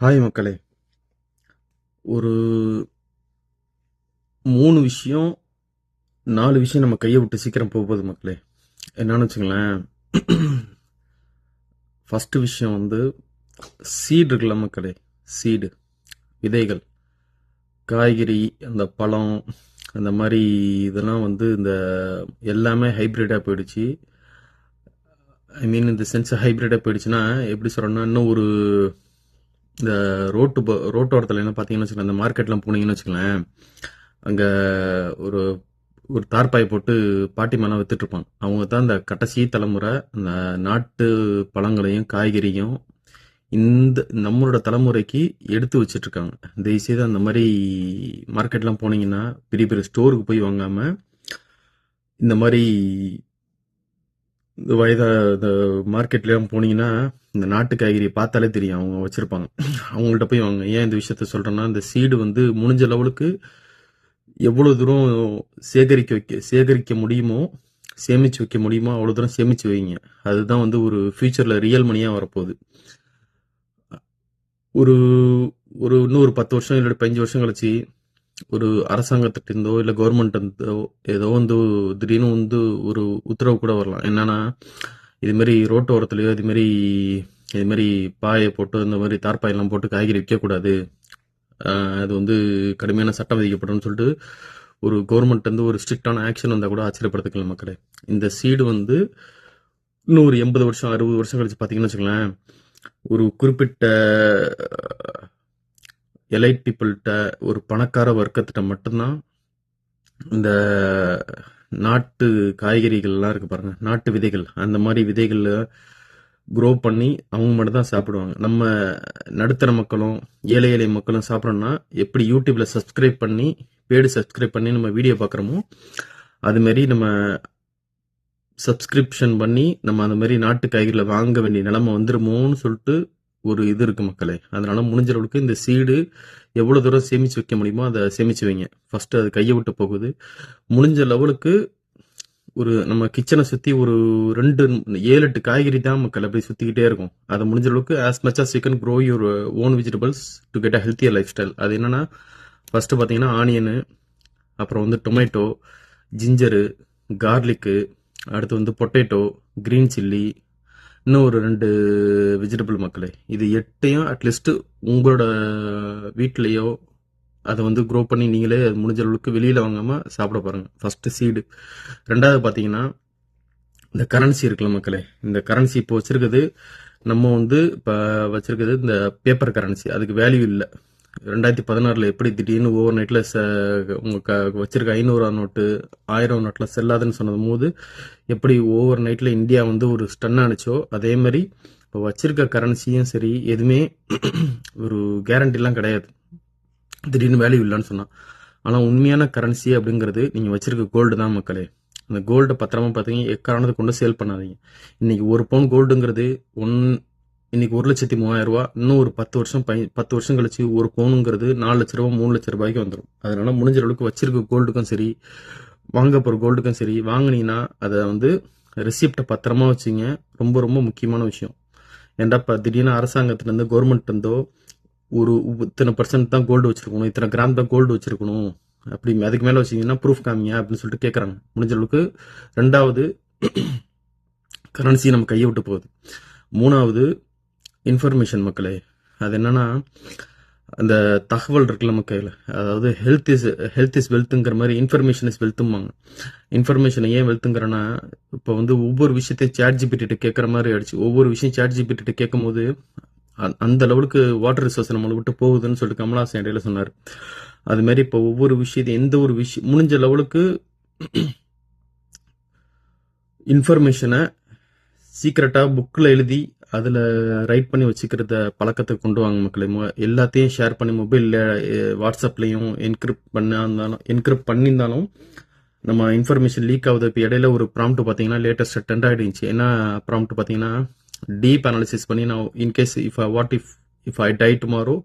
Hi மக்களே. ஒரு 3 விஷயம், 4 விஷயம் நம்ம கையை விட்டு சீக்கிரம் போகுது மக்களே. என்னன்னு வச்சுங்களேன். ஃபர்ஸ்ட் விஷயம் வந்து சீடு இருக்குல்ல மக்களே. சீடு, விதைகள், காய்கறி, அந்த பழம், அந்த மாதிரி இதெல்லாம் வந்து இந்த எல்லாமே ஹைப்ரிடாக போயிடுச்சு. ஐ மீன் இந்த சென்ஸ் ஹைப்ரிடாக போயிடுச்சுன்னா எப்படி சொல்கிறேன்னா, இன்னும் ஒரு இந்த ரோட்டோரத்தில் என்ன பார்த்தீங்கன்னு வச்சுக்கோங்களேன், அந்த மார்க்கெட்லாம் போனீங்கன்னு வச்சுக்கோங்களேன், அங்கே ஒரு ஒரு தார்பாய் போட்டு பாட்டி மேலாம் வித்துட்ருப்பாங்க. அவங்க தான் இந்த கடைசி தலைமுறை அந்த நாட்டு பழங்களையும் காய்கறியும் இந்த நம்மளோட தலைமுறைக்கு எடுத்து வச்சிட்ருக்காங்க. தயவுசெய்து அந்த மாதிரி மார்க்கெட்லாம் போனீங்கன்னா பெரிய பெரிய ஸ்டோருக்கு போய் வாங்காமல் இந்த மாதிரி இந்த இந்த மார்க்கெட்லாம் போனீங்கன்னா இந்த நாட்டு காய்கறியை பார்த்தாலே தெரியும் அவங்க வச்சுருப்பாங்க. அவங்கள்ட்ட போய் வாங்க. ஏன் இந்த விஷயத்த சொல்கிறேன்னா, இந்த சீடு வந்து முடிஞ்ச லெவலுக்கு எவ்வளோ தூரம் சேகரிக்க முடியுமோ, சேமித்து வைக்க முடியுமோ அவ்வளோ தூரம் சேமித்து வைங்க. அதுதான் வந்து ஒரு ஃப்யூச்சரில் ரியல் மணியாக வரப்போகுது. ஒரு ஒரு இன்னும் ஒரு 10 வருஷம் இல்லை 15 வருஷம் கழிச்சு ஒரு அரசாங்கத்திட்டோ இல்லை கவர்மெண்ட் ஏதோ வந்து திடீர்னு வந்து ஒரு உத்தரவு கூட வரலாம். என்னன்னா, இதுமாரி ரோட்டோரத்துலையோ இதுமாரி பாயை போட்டு இந்த மாதிரி தார்பாயெல்லாம் போட்டு காய்கறி விற்கக்கூடாது, அது வந்து கடுமையான சட்டம் விதிக்கப்படும் சொல்லிட்டு ஒரு கவர்மெண்ட் வந்து ஒரு ஸ்ட்ரிக்டான ஆக்ஷன் வந்தால் கூட ஆச்சரியப்படுத்துக்கல மக்களே. இந்த சீடு வந்து இன்னும் ஒரு 80 வருஷம் 60 வருஷம் கழிச்சு பார்த்தீங்கன்னு வச்சுங்களேன், ஒரு குறிப்பிட்ட எலைட் பீப்புள்கிட்ட ஒரு பணக்கார வர்க்கத்திட்ட மட்டும்தான் இந்த நாட்டு காய்கறிகள்லாம் இருக்கு பாருங்க, நாட்டு விதைகள், அந்த மாதிரி விதைகளில் க்ரோ பண்ணி அவங்க மட்டும் தான் சாப்பிடுவாங்க. நம்ம நடுத்தர மக்களும் ஏழை ஏழை மக்களும் சாப்பிட்றோன்னா எப்படி யூடியூப்ல சப்ஸ்கிரைப் பண்ணி சப்ஸ்கிரைப் பண்ணி நம்ம வீடியோ பார்க்குறோமோ அதுமாரி நம்ம சப்ஸ்கிரிப்ஷன் பண்ணி நம்ம அந்த மாதிரி நாட்டு காய்கறிகளை வாங்க வேண்டிய நிலைமை வந்துருமோன்னு சொல்லிட்டு ஒரு இது இருக்கு மக்களே. அதனால முடிஞ்ச அளவுக்கு இந்த சீடு எவ்வளோ தூரம் சேமித்து வைக்க முடியுமோ அதை சேமித்து வைங்க. ஃபஸ்ட்டு அது கையை விட்டு போகுது. முடிஞ்ச லெவலுக்கு ஒரு நம்ம கிச்சனை சுற்றி ஒரு 7-8 காய்கறி தான் மக்கள் அப்படி சுற்றிக்கிட்டே இருக்கும். அதை முடிஞ்ச அளவுக்கு as much as you can grow your own vegetables to get a healthier life style. அது என்னென்னா, ஃபஸ்ட்டு பார்த்தீங்கன்னா ஆனியனு, அப்புறம் வந்து டொமேட்டோ, ஜிஞ்சரு, கார்லிக்கு, அடுத்து வந்து பொட்டேட்டோ, க்ரீன் சில்லி, இன்னும் ஒரு 2 வெஜிடபிள் மக்களே. இது 8யும் அட்லீஸ்ட்டு உங்களோட வீட்லேயோ அதை வந்து க்ரோ பண்ணி நீங்களே அது முடிஞ்ச அளவுக்கு வெளியில் வாங்காமல் சாப்பிட பாருங்கள். First seed. ரெண்டாவது பார்த்தீங்கன்னா இந்த கரன்சி இருக்குல்ல மக்களே. இந்த கரன்சி இப்போ வச்சுருக்குது நம்ம வந்து இப்போ வச்சுருக்குது இந்த பேப்பர் கரன்சி. அதுக்கு வேல்யூ இல்லை. 2016 எப்படி திடீர்னு ஓவர் நைட்டில் உங்கள் வச்சிருக்க 500 நோட்டு 1000 நோட்டில் செல்லாதுன்னு சொன்னது போது எப்படி ஓவர் நைட்டில் இந்தியா வந்து ஒரு ஸ்டன் ஆனிச்சோ அதே மாதிரி இப்போ வச்சிருக்க கரன்சியும் சரி எதுவுமே ஒரு கேரண்டிலாம் கிடையாது திடீர்னு வேல்யூ இல்லைன்னு சொன்னான். ஆனால் உண்மையான கரன்சி அப்படிங்கிறது நீங்கள் வச்சிருக்க கோல்டு தான் மக்களே. அந்த கோல்டை பத்திரமா பார்த்தீங்க, எக்காரணத்தை கொண்டு சேல் பண்ணாதீங்க. இன்னைக்கு ஒரு பவுன் கோல்டுங்கிறது இன்னைக்கு 1,03,000 ரூபா. இன்னும் ஒரு 10 வருஷம் கழிச்சு ஒரு பவுனுங்கிறது 4 லட்ச ரூபா 3 லட்ச ரூபாய்க்கு வந்துடும். அதனால முடிஞ்ச அளவுக்கு வச்சிருக்க கோல்டுக்கும் சரி வாங்க போகிற கோல்டுக்கும் சரி வாங்கினீங்கன்னா அதை வந்து ரெசிப்டை பத்திரமா வச்சுங்க. ரொம்ப ரொம்ப முக்கியமான விஷயம். ஏன்டா இப்போ திடீர்னு அரசாங்கத்துலேருந்து கவர்மெண்ட்லேருந்தோ ஒரு இத்தனை % தான் கோல்டு வச்சுருக்கணும், இத்தனை கிராம் தான் கோல்டு வச்சுருக்கணும், அப்படி அதுக்கு மேலே வச்சிங்கன்னா ப்ரூஃப் காமிங்க அப்படின்னு சொல்லிட்டு கேட்குறாங்க. முடிஞ்ச அளவுக்கு. ரெண்டாவது, கரன்சி நம்ம கையை விட்டு போகுது. மூணாவது, இன்ஃபர்மேஷன் மக்களே. அது என்னன்னா, அந்த தகவல் இருக்குல்ல மக்கள், அதாவது ஹெல்த் இஸ் வெல்த்துங்கிற மாதிரி இன்ஃபர்மேஷன் இஸ் வெல்த்தும்பாங்க. இன்ஃபர்மேஷனை ஏன் வெல்த்துங்கிறேன்னா, இப்போ வந்து ஒவ்வொரு விஷயத்தையும் சேட் ஜிபிடிட்ட கேட்குற மாதிரி ஆயிடுச்சு. ஒவ்வொரு விஷயம் சேட் ஜிபிடிட்ட கேட்கும் போது அந்த லெவலுக்கு வாட்டர் ரிசோர்ஸ் நம்மளை விட்டு போகுதுன்னு சொல்லிட்டு கமலஹாசன் இடையில சொன்னார். அது மாதிரி இப்போ ஒவ்வொரு விஷயத்தையும் எந்த ஒரு விஷயம் முடிஞ்ச லெவலுக்கு இன்ஃபர்மேஷனை சீக்கிரட்டாக புக்கில் எழுதி அதில் ரைட் பண்ணி வச்சுக்கிறத பழக்கத்தை கொண்டு வாங்க மக்களை. எல்லாத்தையும் ஷேர் பண்ணி மொபைலில் வாட்ஸ்அப்லேயும் என்கிரிப்ட் பண்ணியிருந்தாலும் நம்ம இன்ஃபர்மேஷன் லீக் ஆகுது. இப்போ இடையில ஒரு ப்ராம்ப்ட் பார்த்தீங்கன்னா லேட்டஸ்ட் ட்ரெண்ட் ஆகிடுச்சு. என்ன ப்ராம்ப்ட் பார்த்தீங்கன்னா, டீப் அனாலிசிஸ் பண்ணி நான் in case if I die tomorrow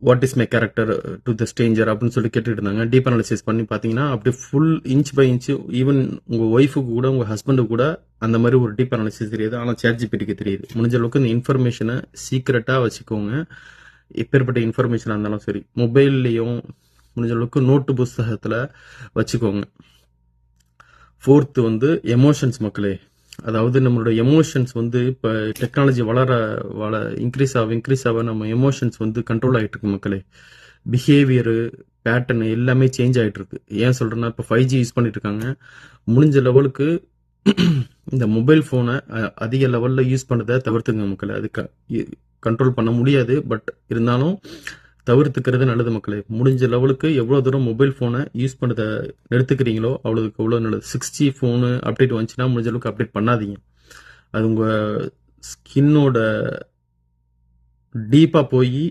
what is my character to the stranger அப்படின்னு சொல்லி கேட்டுட்டு இருந்தாங்க. டீப் அனாலிசிஸ் பண்ணி பார்த்தீங்கன்னா அப்படியே full inch by inch, even உங்கள் ஒய்ஃபுக்கு கூட உங்கள் ஹஸ்பண்டுக்கு கூட அந்த மாதிரி ஒரு டீப் அனாலிசிஸ் தெரியுது. ஆனால் ChatGPTக்கு தெரியுது. முடிஞ்ச அளவுக்கு இந்த இன்ஃபர்மேஷனை சீக்ரெட்டாக வச்சுக்கோங்க. எப்பேற்பட்ட இன்ஃபர்மேஷனாக இருந்தாலும் சரி, மொபைல்லையும் முடிஞ்ச அளவுக்கு நோட்டு புஸ்தகத்தில் வச்சுக்கோங்க. 4th வந்து எமோஷன்ஸ் மக்களே. அதாவது நம்மளோட எமோஷன்ஸ் வந்து இப்போ டெக்னாலஜி வளர இன்க்ரீஸ் ஆக நம்ம எமோஷன்ஸ் வந்து கண்ட்ரோல் ஆகிட்டு இருக்கு மக்களே. பிஹேவியரு பேட்டர்னு எல்லாமே சேஞ்ச் ஆகிட்டு இருக்கு. ஏன் சொல்கிறேன்னா, இப்போ 5G யூஸ் பண்ணிட்டு இருக்காங்க. முடிஞ்ச லெவலுக்கு இந்த மொபைல் ஃபோனை அதிக லெவலில் யூஸ் பண்ணதை தவிர்த்துங்க மக்களே. அது கண்ட்ரோல் பண்ண முடியாது, பட் இருந்தாலும் தவிர்த்துக்கிறது நல்லது மக்களே. முடிஞ்ச லெவலுக்கு எவ்வளோ தூரம் மொபைல் ஃபோனை யூஸ் பண்ணதை நிறுத்துக்கிறீங்களோ அவ்வளோதுக்கு அவ்வளோ நல்லது. 6G ஃபோனு அப்டேட் வந்துச்சுன்னா முடிஞ்ச அளவுக்கு அப்டேட் பண்ணாதீங்க. அது உங்கள் ஸ்கின்னோட டீப்பாக போய்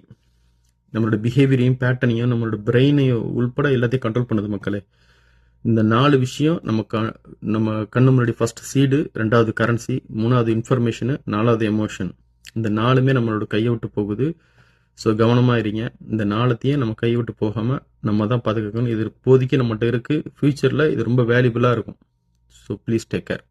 நம்மளோட பிஹேவியரையும் பேட்டர்னையும் நம்மளோட பிரெயினையும் உள்பட எல்லாத்தையும் கண்ட்ரோல் பண்ணுது மக்களே. இந்த 4 விஷயம் நம்ம கண்ணு முன்னாடி, ஃபர்ஸ்ட் சீடு, 2வது கரன்சி, 3வது இன்ஃபர்மேஷனு, 4வது எமோஷன். இந்த 4மே நம்மளோட கையை விட்டு போகுது. ஸோ கவனமாக இருங்க. இந்த 4த்தையும் நம்ம கையை விட்டு போகாமல் நம்ம தான் பாதுகாக்கணும். இது இப்போதைக்கு நம்மகிட்ட இருக்குது. ஃப்யூச்சரில் இது ரொம்ப வேல்யூபிளாக இருக்கும். So please take care.